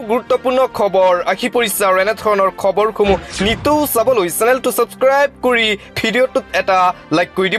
গুৰুত্বপূৰ্ণ খবৰ আহি পৰিছে আৰু এনে ধৰণৰ খবৰসমূহ নিতৌ চাবলৈ চেনেলটো ছাবস্ক্ৰাইব কৰি ভিডিঅ'টোত এটা লাইক কৰি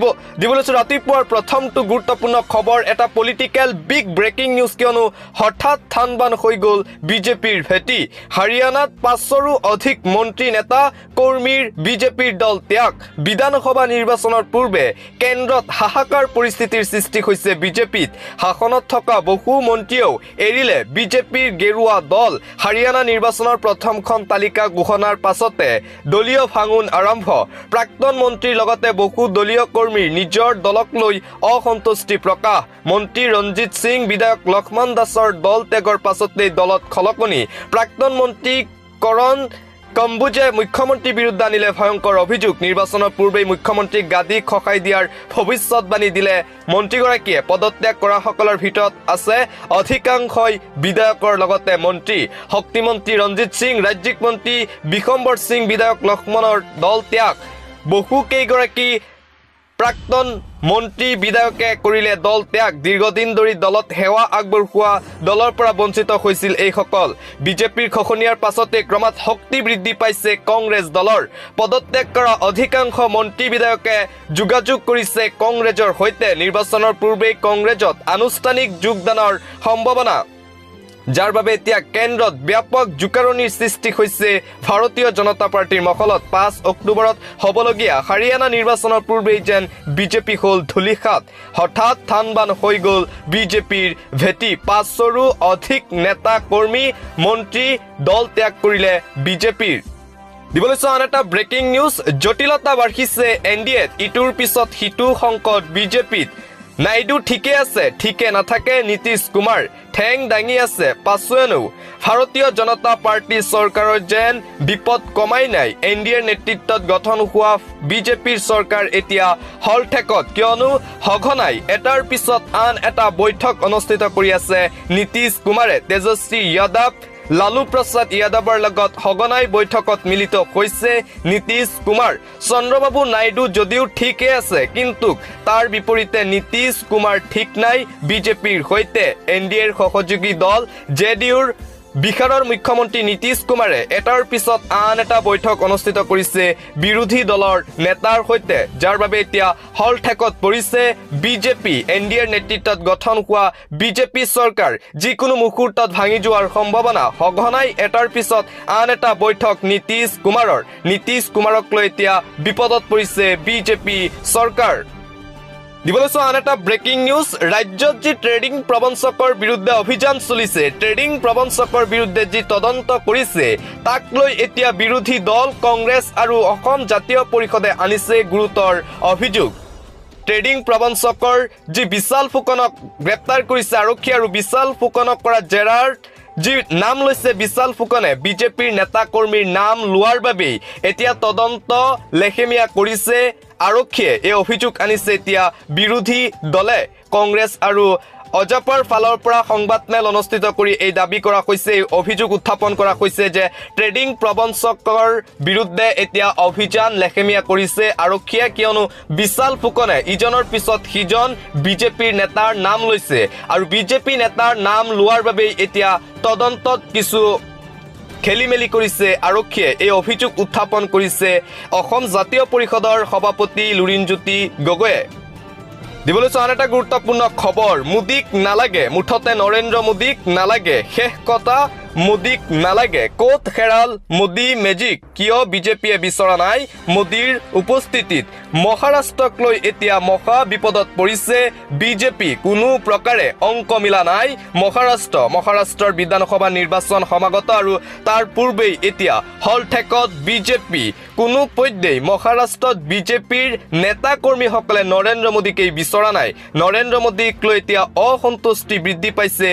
দিবলৈ ৰাতিপুৱাৰ প্ৰথমটো গুৰুত্বপূৰ্ণ খবৰ এটা পলিটিকেল বিগ ব্ৰেকিং নিউজ কিয়নো হঠাৎ থানবান হৈ গ'ল বিজেপিৰ ভেটি হাৰিয়ানাত 500ৰো অধিক মন্ত্ৰী নেতা কৰ্মীৰ বিজেপিৰ দল ত্যাগ বিধানসভা নিৰ্বাচনৰ পূৰ্বে কেন্দ্ৰত হাহাকাৰ পৰিস্থিতিৰ সৃষ্টি হৈছে বিজেপিত শাসনত থকা বহু মন্ত্ৰীয়েও এৰিলে বিজেপিৰ গেৰুৱা দল হাৰিয়ানা নিৰ্বাচনৰ প্ৰথমখন তালিকা ঘোষণাৰ পাছতে দলীয় ভাঙন আৰম্ভ প্ৰাক্তন মন্ত্ৰীৰ লগতে বহু দলীয় কৰ্মীৰ নিজৰ দলক লৈ অসন্তুষ্টি প্ৰকাশ মন্ত্ৰী ৰঞ্জিত সিং বিধায়ক লক্ষ্মণ দাসৰ দল ত্যাগৰ পাছতে দলত খলকনি প্ৰাক্তন মন্ত্ৰী কৰণ কম্বোজে মুখ্যমন্ত্ৰীৰ বিৰুদ্ধে আনিলে ভয়ংকৰ অভিযোগ নিৰ্বাচনৰ পূৰ্বেই মুখ্যমন্ত্ৰীক গাদী খসাই দিয়াৰ ভৱিষ্যতবাণী দিলে মন্ত্ৰীগৰাকীয়ে পদত্যাগ কৰাসকলৰ ভিতৰত আছে অধিকাংশই বিধায়কৰ লগতে মন্ত্ৰী শক্তিমন্ত্ৰী ৰঞ্জিত সিং ৰাজ্যিক মন্ত্ৰী বিশম্বৰ সিং বিধায়ক লক্ষ্মণৰ দল ত্যাগ বহু কেইগৰাকী প্ৰাক্তন মন্ত্ৰী বিধায়কে কৰিলে দল ত্যাগ দীৰ্ঘদিন ধৰি দলত সেৱা আগবঢ়োৱা দলৰ পৰা বঞ্চিত হৈছিল এইসকল বিজেপিৰ খখনীয়াৰ পাছতে ক্ৰমাৎ শক্তি বৃদ্ধি পাইছে কংগ্ৰেছ দলৰ পদত্যাগ কৰা অধিকাংশ মন্ত্ৰী বিধায়কে যোগাযোগ কৰিছে কংগ্ৰেছৰ সৈতে নিৰ্বাচনৰ পূৰ্বেই কংগ্ৰেছত আনুষ্ঠানিক যোগদানৰ সম্ভাৱনা যাৰ বাবে এতিয়া কেন্দ্ৰত ব্যাপক জোকাৰণিৰ সৃষ্টি হৈছে ভাৰতীয় জনতা পাৰ্টিৰ মহলত 5 অক্টোবৰত হ'বলগীয়া হাৰিয়ানা নিৰ্বাচনৰ পূৰ্বেই যেন বিজেপি হ'ল ধূলিসাৎ হঠাৎ থানবান হৈ গ'ল বিজেপিৰ ভেটি 500ৰো অধিক নেতা কৰ্মী মন্ত্ৰী দল ত্যাগ কৰিলে বিজেপিৰ দিবলৈ আন এটা ব্ৰেকিং নিউজ জটিলতা বাঢ়িছে এনডিএত ইটোৰ পিছত সিটো সংকট বিজেপিত নাইডু ঠিকে আছে ঠিকে নাথাকে নীতিশ কুমাৰ ঠেং দাঙি আছে পাছোৱানেও ভাৰতীয় জনতা পাৰ্টি চৰকাৰৰ যেন বিপদ কমাই নাই এনডিএৰ নেতৃত্বত গঠন হোৱা বিজেপিৰ চৰকাৰ এতিয়া হলঠেকত কিয়নো সঘনাই এটাৰ পিছত আন এটা বৈঠক অনুষ্ঠিত কৰি আছে নীতিশ কুমাৰে তেজস্বী যাদৱ লালু প্ৰসাদ যাদৱৰ লগত সঘনাই বৈঠকত মিলিত হৈছে নীতিশ কুমাৰ চন্দ্ৰবাবু নাইডু যদিও ঠিকে আছে কিন্তু তাৰ বিপৰীতে নীতিশ কুমাৰ ঠিক নাই বিজেপিৰ সৈতে এনডিএৰ সহযোগী দল জেডিউৰ বিহাৰৰ মুখ্যমন্ত্ৰী নীতিশ কুমাৰে এটাৰ পিছত আন এটা বৈঠক অনুষ্ঠিত কৰিছে বিৰোধী দলৰ নেতাৰ সৈতে যাৰ বাবে এতিয়া হলঠেকত পৰিছে বিজেপি এনডিএৰ নেতৃত্বত গঠন হোৱা বিজেপি চৰকাৰ যিকোনো মুহূৰ্তত ভাঙি যোৱাৰ সম্ভাৱনা সঘনাই এটাৰ পিছত আন এটা বৈঠক নীতিশ কুমাৰক লৈ এতিয়া বিপদত পৰিছে বিজেপি চৰকাৰ দিবলৈ আন এটা ব্ৰেকিং নিউজ ৰাজ্যত যি ট্ৰেডিং প্ৰবঞ্চকৰ বিৰুদ্ধে অভিযান চলিছে ট্ৰেডিং প্ৰবঞ্চকৰ বিৰুদ্ধে যি তদন্ত কৰিছে তাক লৈ এতিয়া বিৰোধী দল কংগ্ৰেছ আৰু অসম জাতীয় পৰিষদে আনিছে গুৰুতৰ অভিযোগ ট্ৰেডিং প্ৰবঞ্চকৰ যি বিশাল ফুকনক গ্ৰেপ্তাৰ কৰিছে আৰক্ষী আৰু বিশাল ফুকনক কৰা জেৰাৰ যি নাম লৈছে বিশাল ফুকনে বিজেপিৰ নেতা কৰ্মীৰ নাম লোৱাৰ বাবেই এতিয়া তদন্ত লেখেমীয়া কৰিছে আৰক্ষীয়ে এই অভিযোগ আনিছে এতিয়া বিৰোধী দলে কংগ্ৰেছ আৰু অজাপৰ ফালৰ পৰা সংবাদমেল অনুষ্ঠিত কৰি এই দাবী কৰা হৈছে অভিযোগ উত্থাপন কৰা হৈছে যে ট্ৰেডিং প্ৰবঞ্চকৰ বিৰুদ্ধে এতিয়া অভিযান লেখেমীয়া কৰিছে আৰক্ষীয়ে কিয়নো বিশাল ফুকনে ইজনৰ পিছত সিজন বিজেপিৰ নেতাৰ নাম লৈছে আৰু বিজেপি নেতাৰ নাম লোৱাৰ বাবে এতিয়া তদন্তত কিছু খেলিমেলি কৰিছে আৰক্ষীয়ে এই অভিযোগ উত্থাপন কৰিছে অসম জাতীয় পৰিষদৰ সভাপতি লুৰিণজ্যোতি গগৈয়ে দিবলৈ আন এটা গুৰুত্বপূৰ্ণ খবৰ মোদীক নালাগে মুঠতে নৰেন্দ্ৰ মোদীক নালাগে শেষ কথা মোদীক নালাগে ক'ত হেৰাল মোদী মেজিক কিয় বিজেপিয়ে বিচৰা নাই মোদীৰ উপস্থিতিত মহাৰাষ্ট্ৰক লৈ এতিয়া মহা বিপদত পৰিছে বিজেপি কোনো প্ৰকাৰে অংক মিলা নাই মহাৰাষ্ট্ৰৰ বিধানসভা নিৰ্বাচন সমাগত আৰু তাৰ পূৰ্বেই এতিয়া হলঠেকত বিজেপি কোনো পধ্যেই মহাৰাষ্ট্ৰত বিজেপিৰ নেতা কৰ্মীসকলে নৰেন্দ্ৰ মোদীকেই বিচৰা নাই নৰেন্দ্ৰ মোদীক লৈ এতিয়া অসন্তুষ্টি বৃদ্ধি পাইছে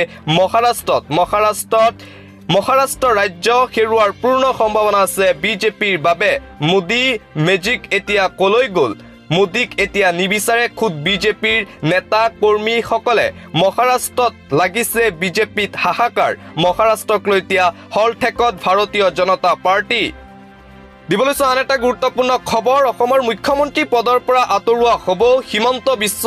মহাৰাষ্ট্ৰ ৰাজ্য হেৰুৱাৰ পূৰ্ণ সম্ভাৱনা আছে বিজেপিৰ বাবে মোদী মেজিক এতিয়া কলৈ গ'ল মোদীক এতিয়া নিবিচাৰে খুদ বিজেপিৰ নেতা কৰ্মীসকলে মহাৰাষ্ট্ৰত লাগিছে বিজেপিত হাহাকাৰ মহাৰাষ্ট্ৰক লৈ এতিয়া হলঠেকত ভাৰতীয় জনতা পাৰ্টি দিবলৈছো আন এটা গুৰুত্বপূৰ্ণ খবৰ অসমৰ মুখ্যমন্ত্ৰী পদৰ পৰা আঁতৰোৱা হ'ব হিমন্ত বিশ্ব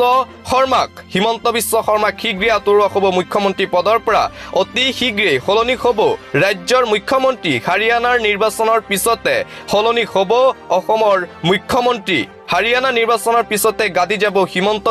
শৰ্মাক শীঘ্ৰে আঁতৰোৱা হ'ব মুখ্যমন্ত্ৰী পদৰ পৰা অতি শীঘ্ৰেই সলনি হ'ব ৰাজ্যৰ মুখ্যমন্ত্ৰী হাৰিয়ানাৰ নিৰ্বাচনৰ পিছতে সলনি হ'ব অসমৰ মুখ্যমন্ত্ৰী হাৰিয়ানা নিৰ্বাচনৰ পিছতে গাদী যাব হিমন্ত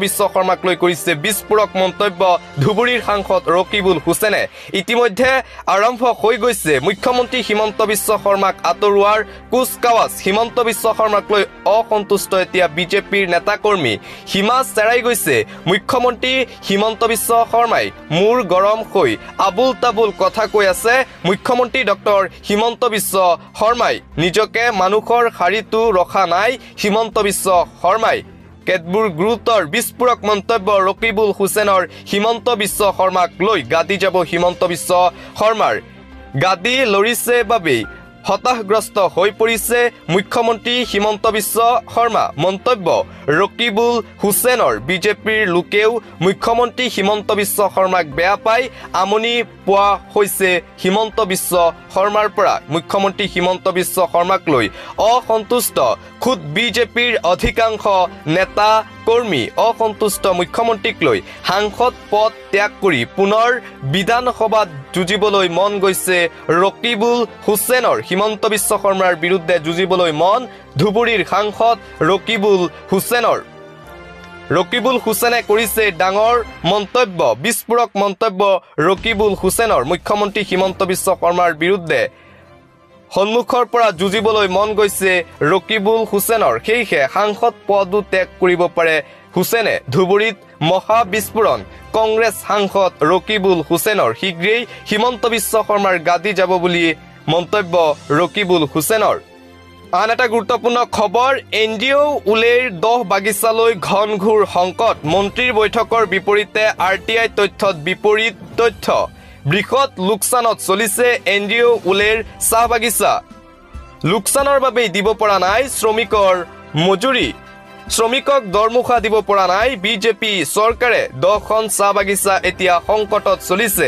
বিশ্ব শৰ্মাক লৈ কৰিছে বিস্ফোৰক মন্তব্য ধুবুৰীৰ সাংসদ ৰকিবুল হুছেইনে ইতিমধ্যে আৰম্ভ হৈ গৈছে মুখ্যমন্ত্ৰী হিমন্ত বিশ্ব শৰ্মাক আঁতৰোৱাৰ কুচকাৱাজ হিমন্ত বিশ্ব শৰ্মাক লৈ অসন্তুষ্ট এতিয়া বিজেপিৰ নেতাকৰ্মী সীমা চেৰাই গৈছে মুখ্যমন্ত্ৰী হিমন্ত বিশ্ব শৰ্মাই মূৰ গৰম হৈ আবুল তাবুল কথা কৈ আছে মুখ্যমন্ত্ৰী ডক্টৰ হিমন্ত বিশ্ব শৰ্মাই নিজকে মানুহৰ শাৰীটো ৰখা নাই হিমন্ত বিশ্ব শৰ্মাই কেতবোৰ গুৰুতৰ বিস্ফোৰক মন্তব্য ৰকিবুল হুছেইনৰ হিমন্ত বিশ্ব শৰ্মাক লৈ গাদী যাব হিমন্ত বিশ্ব শৰ্মাৰ গাদী লৰিছে বাবেই হতাশগ্ৰস্ত হৈ পৰিছে মুখ্যমন্ত্ৰী হিমন্ত বিশ্ব শৰ্মা মন্তব্য ৰকিবুল হুছেইনৰ বিজেপিৰ লোকেও মুখ্যমন্ত্ৰী হিমন্ত বিশ্ব শৰ্মাক বেয়া পাই আমনি পোৱা হৈছে হিমন্ত বিশ্ব শৰ্মাৰ পৰা মুখ্যমন্ত্ৰী হিমন্ত বিশ্ব শৰ্মাক লৈ অসন্তুষ্ট খুদ বিজেপিৰ অধিকাংশ নেতা কৰ্মী অসন্তুষ্ট মুখ্যমন্ত্ৰীক লৈ সাংসদ পদ ত্যাগ কৰি পুনৰ বিধানসভাত যুঁজিবলৈ মন গৈছে ৰকিবুল হুছেইনৰ হিমন্ত বিশ্ব শৰ্মাৰ বিৰুদ্ধে যুঁজিবলৈ মন ধুবুৰীৰ সাংসদ ৰকিবুল হুছেইনে কৰিছে ডাঙৰ মন্তব্য বিস্ফোৰক মন্তব্য ৰকিবুল হুছেইনৰ মুখ্যমন্ত্ৰী হিমন্ত বিশ্ব শৰ্মাৰ বিৰুদ্ধে সন্মুখৰ পৰা যুঁজিবলৈ মন গৈছে ৰকিবুল হুছেইনৰ সেয়েহে সাংসদ পদো ত্যাগ কৰিব পাৰে হুছেইনে ধুবুৰীত মহা বিস্ফোৰণ কংগ্ৰেছ সাংসদ ৰকিবুল হুছেইনৰ শীঘ্ৰেই হিমন্ত বিশ্ব শৰ্মাৰ গাদী যাব বুলি মন্তব্য ৰকিবুল হুছেইনৰ আন এটা গুৰুত্বপূৰ্ণ খবৰ এনডিঅ উলেৰ 10 বাগিচালৈ ঘন ঘোৰ সংকট মন্ত্ৰীৰ বৈঠকৰ বিপৰীতে আৰটিআই তথ্যত বিপৰীত তথ্য বৃহৎ লোকচানত চলিছে এনডিঅ উলেৰ চাহ বাগিচা লোকচানৰ বাবে দিব পৰা নাই শ্ৰমিকৰ মজুৰি শ্ৰমিকক দৰমুখা দিব পৰা নাই বিজেপি চৰকাৰে 10খন চাহ বাগিচা এতিয়া সংকটত চলিছে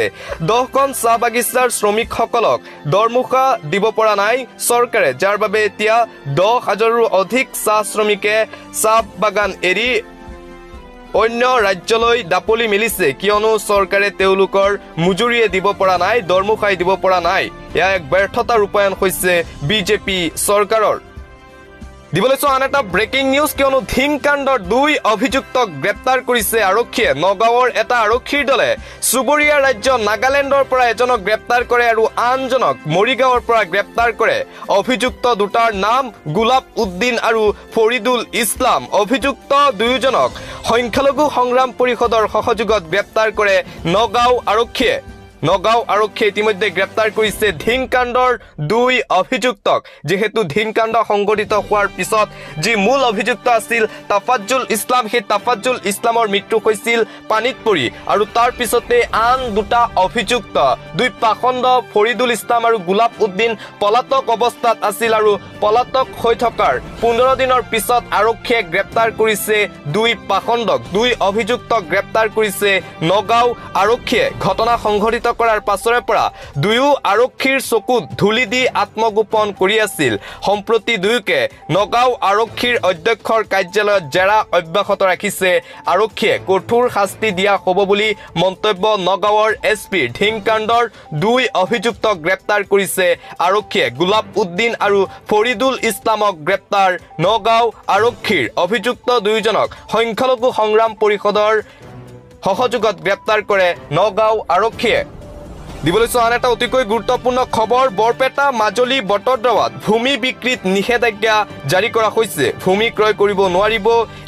10খন চাহ বাগিচাৰ শ্ৰমিকসকলক দৰমুখা দিব পৰা নাই চৰকাৰে যাৰ বাবে এতিয়া 10,000ৰো অধিক চাহ শ্ৰমিকে চাহ বাগান এৰি অন্য ৰাজ্যলৈ দাপলি মিলিছে কিয়নো চৰকাৰে তেওঁলোকৰ মজুৰিয়ে দিব পৰা নাই দৰমুখাই দিব পৰা নাই এয়া এক ব্যৰ্থতা ৰূপায়ণ হৈছে বিজেপি চৰকাৰৰ দিবলৈছো আন এটা ব্ৰেকিং নিউজ কিয়নো ধিংকাণ্ডৰ 2 অভিযুক্তক গ্ৰেপ্তাৰ কৰিছে আৰক্ষীয়ে নগাঁৱৰ এটা আৰক্ষীৰ দলে চুবুৰীয়া ৰাজ্য নাগালেণ্ডৰ পৰা এজনক গ্ৰেপ্তাৰ কৰে আৰু আনজনক মৰিগাঁৱৰ পৰা গ্ৰেপ্তাৰ কৰে অভিযুক্ত দুটাৰ নাম গুলাব উদ্দিন আৰু ফৰিদুল ইছলাম অভিযুক্ত দুয়োজনক সংখ্যালঘু সংগ্ৰাম পৰিষদৰ সহযোগত গ্ৰেপ্তাৰ কৰে নগাঁও আৰক্ষীয়ে ইতিমধ্যে গ্ৰেপ্তাৰ কৰিছে ধিংকাণ্ডৰ 2 অভিযুক্তক যেহেতু ধিংকাণ্ড সংঘটিত হোৱাৰ পিছত যি মূল অভিযুক্ত আছিল তাফাজ্জুল ইছলাম সেই তাফাজ্জুল ইছলামৰ মৃত্যু হৈছিল পানীত পৰি আৰু তাৰ পিছতে আন দুটা অভিযুক্ত 2 পাখণ্ড ফৰিদুল ইছলাম আৰু গুলাব উদ্দিন পলাতক অৱস্থাত আছিল আৰু পলাতক হৈ থকাৰ 15 দিনৰ পিছত আৰক্ষীয়ে গ্ৰেপ্তাৰ কৰিছে 2 পাখণ্ডক 2 অভিযুক্তক গ্ৰেপ্তাৰ কৰিছে নগাঁও আৰক্ষীয়ে ঘটনা সংঘটিত কৰাৰ পাছৰে পৰা দুয়ো আৰক্ষীৰ চকুত ধুলি দি আত্মগোপন কৰি আছিল সম্প্ৰতি দুয়োকে নগাঁও আৰক্ষীৰ অধ্যক্ষৰ কাৰ্যালয়ত জেৰা অব্যাহত ৰাখিছে আৰক্ষীয়ে কঠোৰ শাস্তি দিয়া হ'ব বুলি মন্তব্য নগাঁৱৰ এছপি ধিংকাণ্ডৰ 2 অভিযুক্তক গ্ৰেপ্তাৰ কৰিছে আৰক্ষীয়ে গুলাব উদ্দিন আৰু ফৰিদুল ইছলামক গ্ৰেপ্তাৰ নগাঁও আৰক্ষীৰ অভিযুক্ত দুয়োজনক সংখ্যালঘু সংগ্ৰাম পৰিষদৰ সহযোগত গ্ৰেপ্তাৰ কৰে নগাঁও আৰক্ষীয়ে দিবলৈছো আন এটা অতিকৈ গুৰুত্বপূৰ্ণ খবৰ বৰপেটা মাজুলী বটদ্ৰৱাত ভূমি বিক্ৰীত নিষেধাজ্ঞা জাৰি কৰা হৈছে ভূমি ক্ৰয় কৰিব নোৱাৰিব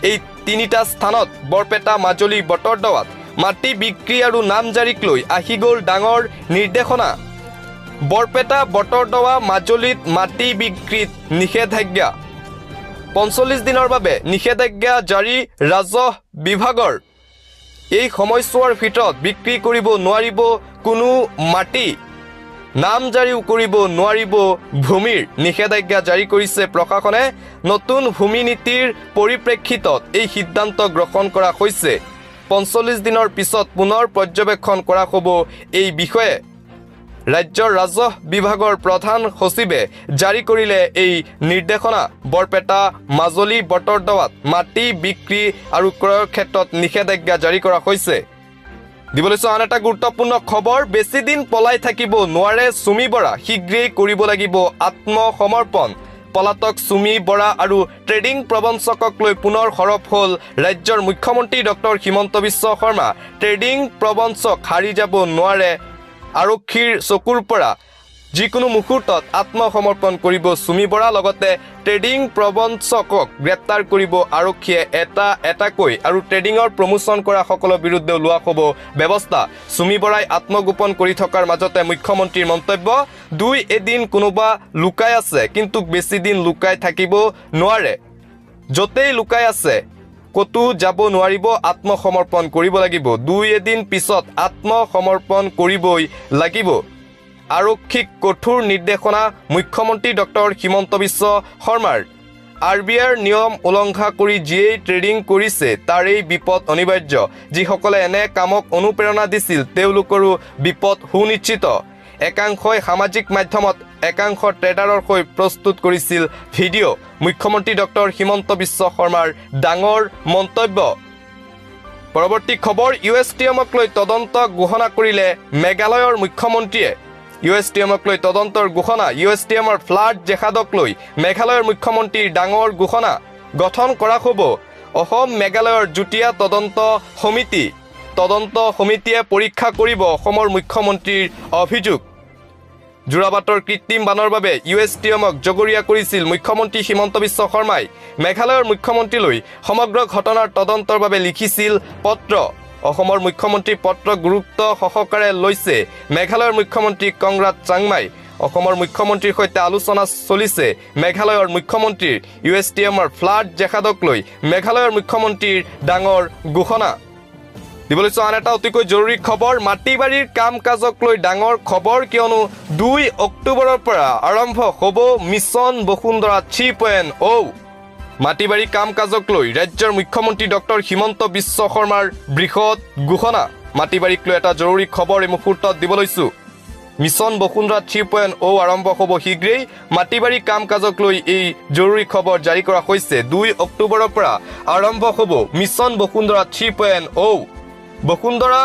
এই 3টা স্থানত বৰপেটা মাজুলী বটদ্ৰৱাত মাটি বিক্ৰী আৰু নামজাৰিক লৈ আহি গ'ল ডাঙৰ নিৰ্দেশনা বৰপেটা বটদ্ৰৱা মাজুলীত মাটি বিক্ৰীত নিষেধাজ্ঞা 45 দিনৰ বাবে নিষেধাজ্ঞা জাৰি ৰাজহ বিভাগৰ এই সময়ছোৱাৰ ভিতৰত বিক্ৰী কৰিব নোৱাৰিব কোনো মাটি নামজাৰিও কৰিব নোৱাৰিব ভূমিৰ নিষেধাজ্ঞা জাৰি কৰিছে প্ৰশাসনে নতুন ভূমি নীতিৰ পৰিপ্ৰেক্ষিতত এই সিদ্ধান্ত গ্ৰহণ কৰা হৈছে 45 দিনৰ পিছত পুনৰ পৰ্যবেক্ষণ কৰা হ'ব এই বিষয়ে ৰাজ্যৰ ৰাজহ বিভাগৰ প্ৰধান সচিবে জাৰি কৰিলে এই নিৰ্দেশনা বৰপেটা মাজুলী বটৰদৱাত মাটি বিক্ৰী আৰু ক্ৰয়ৰ ক্ষেত্ৰত নিষেধাজ্ঞা জাৰি কৰা হৈছে দিবলৈ আন এটা গুৰুত্বপূৰ্ণ খবৰ বেছি দিন পলাই থাকিব নোৱাৰে সুমি বৰা শীঘ্ৰেই কৰিব লাগিব আত্মসমৰ্পণ পলাতক সুমি বৰা আৰু ট্ৰেডিং প্ৰবঞ্চকক লৈ পুনৰ হৰপ হ'ল ৰাজ্যৰ মুখ্যমন্ত্ৰী ডক্টৰ হিমন্ত বিশ্ব শৰ্মা ট্ৰেডিং প্ৰবঞ্চক হাৰি যাব নোৱাৰে আৰক্ষীৰ চকুৰ পৰা যিকোনো মুহূৰ্তত আত্মসমৰ্পণ কৰিব সুমি বৰা লগতে ট্ৰেডিং প্ৰবঞ্চকক গ্ৰেপ্তাৰ কৰিব আৰক্ষীয়ে এটাকৈ আৰু ট্ৰেডিঙৰ প্ৰমোচন কৰা সকলৰ বিৰুদ্ধে লোৱা হ'ব ব্যৱস্থা সুমি বৰাই আত্মগোপন কৰি থকাৰ মাজতে মুখ্যমন্ত্ৰীৰ মন্তব্য দুই এদিন কোনোবা লুকাই আছে কিন্তু বেছি দিন লুকাই থাকিব নোৱাৰে যতেই লুকাই আছে কতো যাব নোৱাৰিব আত্মসমৰ্পণ কৰিব লাগিব দুই এদিন পিছত আত্মসমৰ্পণ কৰিবই লাগিব আৰক্ষীক কঠোৰ নিৰ্দেশনা মুখ্যমন্ত্ৰী ডক্টৰ হিমন্ত বিশ্ব শৰ্মাৰ আৰবিআইৰ নিয়ম উলংঘা কৰি যিয়েই ট্ৰেডিং কৰিছে তাৰেই বিপদ অনিবাৰ্য যিসকলে এনে কামক অনুপ্ৰেৰণা দিছিল তেওঁলোকৰো বিপদ সুনিশ্চিত একাংশই সামাজিক মাধ্যমত একাংশ ট্ৰেডাৰৰ হৈ প্ৰস্তুত কৰিছিল ভিডিঅ' মুখ্যমন্ত্ৰী ডক্টৰ হিমন্ত বিশ্ব শৰ্মাৰ ডাঙৰ মন্তব্য পৰৱৰ্তী খবৰ ইউএছটিএমক লৈ তদন্ত ঘোষণা কৰিলে মেঘালয়ৰ মুখ্যমন্ত্ৰীয়ে ইউএছটিএমক লৈ তদন্তৰ ঘোষণা ইউএছটিএমৰ ফ্লাড জেহাদক লৈ মেঘালয়ৰ মুখ্যমন্ত্ৰীৰ ডাঙৰ ঘোষণা গঠন কৰা হ'ব অসম মেঘালয়ৰ যুটীয়া তদন্ত সমিতিয়ে পৰীক্ষা কৰিব অসমৰ মুখ্যমন্ত্ৰীৰ অভিযোগ জোৰাবাটৰ কৃত্ৰিম বানৰ বাবে ইউএছটিএমক জগৰীয়া কৰিছিল মুখ্যমন্ত্ৰী হিমন্ত বিশ্ব শৰ্মাই মেঘালয়ৰ মুখ্যমন্ত্ৰীলৈ সমগ্ৰ ঘটনাৰ তদন্তৰ বাবে লিখিছিল পত্ৰ অসমৰ মুখ্যমন্ত্ৰী পত্ৰ গুৰুত্ব সহকাৰে লৈছে মেঘালয়ৰ মুখ্যমন্ত্ৰী কংৰাট চাংমাই অসমৰ মুখ্যমন্ত্ৰীৰ সৈতে আলোচনা চলিছে মেঘালয়ৰ মুখ্যমন্ত্ৰীৰ ইউএছটিএমৰ ফ্লাড জেহাদক লৈ মেঘালয়ৰ মুখ্যমন্ত্ৰীৰ ডাঙৰ ঘোষণা দিবলৈ আন এটা অতিকৈ জৰুৰী খবৰ মাটিবাৰীৰ কাম কাজক লৈ ডাঙৰ খবৰ কিয়নো 2 অক্টোবৰৰ পৰা আৰম্ভ হ'ব মিছন বসুন্ধৰা 3.0 মাটিবাৰী কাম কাজক লৈ ৰাজ্যৰ মুখ্যমন্ত্ৰী ডক্টৰ হিমন্ত বিশ্ব শৰ্মাৰ বৃহৎ ঘোষণা মাটিবাৰীক লৈ এটা জৰুৰী খবৰ এই মুহূৰ্তত দিব লৈছো মিছন বসুন্ধৰা 3.0 আৰম্ভ হ'ব শীঘ্ৰেই মাটিবাৰী কাম কাজক লৈ এই জৰুৰী খবৰ জাৰি কৰা হৈছে 2 অক্টোবৰৰ পৰা আৰম্ভ হ'ব মিছন বসুন্ধৰা 3.0 বসুন্ধৰা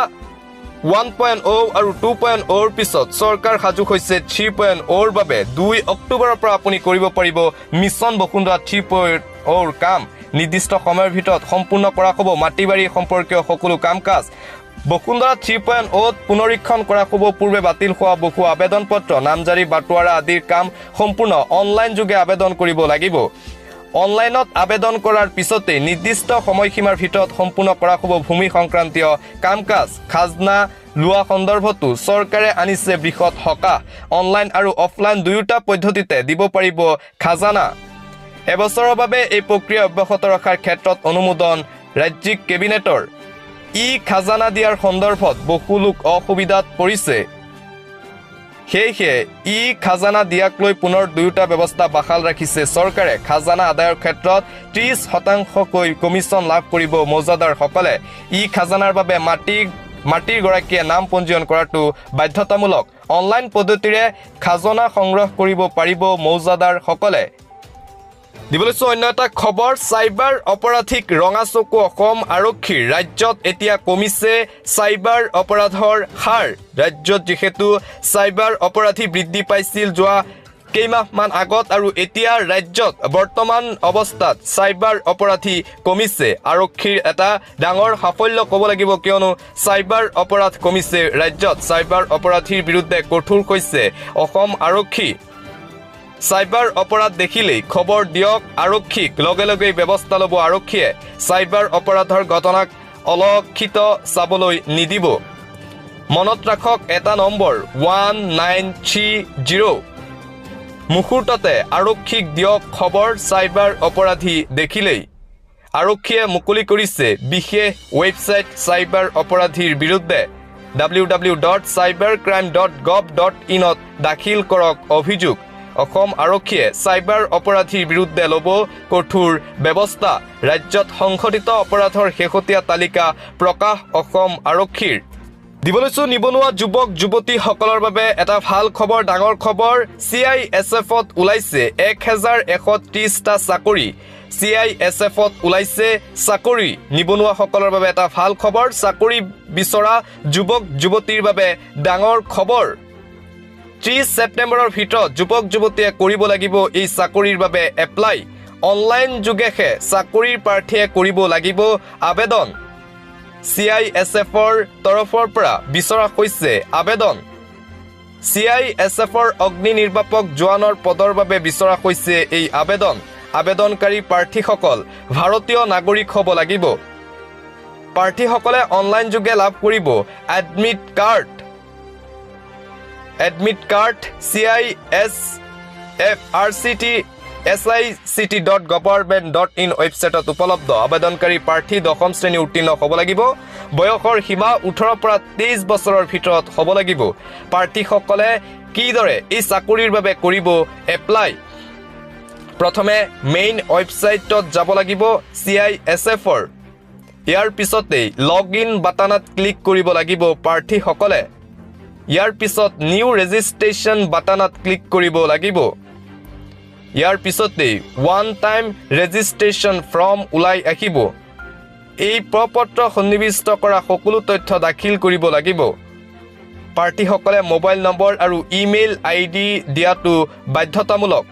1.0 আৰু 2.0 পিছত চৰকাৰ সাজু হৈছে 3.0 বাবে 2 অক্টোবৰৰ পৰা আপুনি কৰিব পাৰিব মিছন বসুন্ধৰা 3.0 কাম নিৰ্দিষ্ট সময়ৰ ভিতৰত সম্পূৰ্ণ কৰা হ'ব মাটিবাৰী সম্পৰ্কীয় সকলো কাম-কাজ বসুন্ধৰা 3.0 পুনৰীক্ষণ কৰা হ'ব পূৰ্বে বাতিল হোৱা বহু আবেদন পত্ৰ নামজাৰি বাটোৱাৰা আদিৰ কাম সম্পূৰ্ণ অনলাইন যোগে আবেদন কৰিব লাগিব অনলাইনত আবেদন কৰাৰ পিছতে নিৰ্দিষ্ট সময়সীমাৰ ভিতৰত সম্পূৰ্ণ কৰা হ'ব ভূমি সংক্ৰান্তীয় কাম-কাজ খাজনা লোৱা সন্দৰ্ভতো চৰকাৰে আনিছে বৃহৎ সকাহ অনলাইন আৰু অফলাইন দুয়োটা পদ্ধতিতে দিব পাৰিব খাজানা এবছৰৰ বাবে এই প্ৰক্ৰিয়া অব্যাহত ৰখাৰ ক্ষেত্ৰত অনুমোদন ৰাজ্যিক কেবিনেটৰ খাজানা দিয়াৰ সন্দৰ্ভত বহু লোক অসুবিধাত পৰিছে সেয়ে খাজানা দিয়াক লৈ পুনৰ দুয়োটা ব্যৱস্থা বাহাল ৰাখিছে চৰকাৰে খাজানা আদায়ৰ ক্ষেত্ৰত 30% কমিছন লাভ কৰিব মৌজাদাৰসকলে খাজানাৰ বাবে মাটিৰ গৰাকীয়ে নাম পঞ্জীয়ন কৰাটো বাধ্যতামূলক অনলাইন পদ্ধতিৰে খাজনা সংগ্ৰহ কৰিব পাৰিব মৌজাদাৰসকলে দিবলৈ অন্য এটা খবৰ সাইবাৰ অপৰাধীক ৰঙাচকু অসম আৰক্ষীৰ ৰাজ্যত এতিয়া কমিছে সাইবাৰ অপৰাধৰ হাৰ ৰাজ্যত যেহেতু সাইবাৰ অপৰাধী বৃদ্ধি পাইছিল যোৱা কেইমাহমান আগত আৰু এতিয়া ৰাজ্যত বৰ্তমান অৱস্থাত সাইবাৰ অপৰাধী কমিছে আৰক্ষীৰ এটা ডাঙৰ সাফল্য ক'ব লাগিব কিয়নো সাইবাৰ অপৰাধ কমিছে ৰাজ্যত সাইবাৰ অপৰাধীৰ বিৰুদ্ধে কঠোৰ হৈছে অসম আৰক্ষী সাইবাৰ অপৰাধ দেখিলেই খবৰ দিয়ক আৰক্ষীক লগে লগে ব্যৱস্থা ল'ব আৰক্ষীয়ে সাইবাৰ অপৰাধৰ ঘটনাক অলক্ষিত চাবলৈ নিদিব মনত ৰাখক এটা নম্বৰ 1930 মুহূৰ্ততে আৰক্ষীক দিয়ক খবৰ সাইবাৰ অপৰাধী দেখিলেই আৰক্ষীয়ে মুকলি কৰিছে বিশেষ ৱেবছাইট সাইবাৰ অপৰাধীৰ বিৰুদ্ধে www.cybercrime.gov.in ত দাখিল কৰক অভিযোগ অসম আৰক্ষীয়ে সাইবাৰ অপৰাধীৰ বিৰুদ্ধে ল'ব কঠোৰ ব্যৱস্থা ৰাজ্যত সংঘটিত অপৰাধৰ শেহতীয়া তালিকা প্ৰকাশ অসম আৰক্ষীৰ দিবলৈছো নিবনুৱা যুৱক যুৱতীসকলৰ বাবে এটা ভাল খবৰ, ডাঙৰ খবৰ। CISFত ওলাইছে 1130টা চাকৰি। CISFত ওলাইছে চাকৰি। নিবনুৱাসকলৰ বাবে এটা ভাল খবৰ, চাকৰি বিচৰা যুৱক যুৱতীৰ বাবে ডাঙৰ খবৰ। 30 ছেপ্টেম্বৰৰ ভিতৰত যুৱক যুৱতীয়ে কৰিব লাগিব এই চাকৰিৰ বাবে এপ্লাই। অনলাইন যোগেহে চাকৰিৰ প্ৰাৰ্থীয়ে কৰিব লাগিব আবেদন। CISFৰ তৰফৰ পৰা বিচৰা হৈছে আবেদন। CISFৰ অগ্নি নিৰ্বাপক জোৱানৰ পদৰ বাবে বিচৰা হৈছে এই আবেদন। আবেদনকাৰী প্ৰাৰ্থীসকল ভাৰতীয় নাগৰিক হ'ব লাগিব। প্ৰাৰ্থীসকলে অনলাইন যোগে লাভ কৰিব এডমিট কাৰ্ড। CISFRCT/SICT.government.in ৱেবছাইটত উপলব্ধ। আবেদনকাৰী প্ৰাৰ্থী 10ম শ্ৰেণী উত্তীৰ্ণ হ'ব লাগিব। বয়সৰ সীমা 18 পৰা 23 বছৰৰ ভিতৰত হ'ব লাগিব। প্ৰাৰ্থীসকলে কিদৰে এই চাকৰিৰ বাবে কৰিব এপ্লাই? প্ৰথমে মেইন ৱেবছাইটত যাব লাগিব CISFৰ। ইয়াৰ পিছতেই লগ ইন বাটনত ক্লিক কৰিব লাগিব প্ৰাৰ্থীসকলে। ইয়াৰ পিছত নিউ ৰেজিষ্ট্ৰেশ্যন বাটনত ক্লিক কৰিব লাগিব। ইয়াৰ পিছতেই ওৱান টাইম ৰেজিষ্ট্ৰেশ্যন ফৰ্ম ওলাই আহিব। এই প্ৰপত্ৰ সন্নিৱিষ্ট কৰা সকলো তথ্য দাখিল কৰিব লাগিব। প্ৰাৰ্থীসকলে মোবাইল নম্বৰ আৰু ইমেইল ID দিয়াটো বাধ্যতামূলক।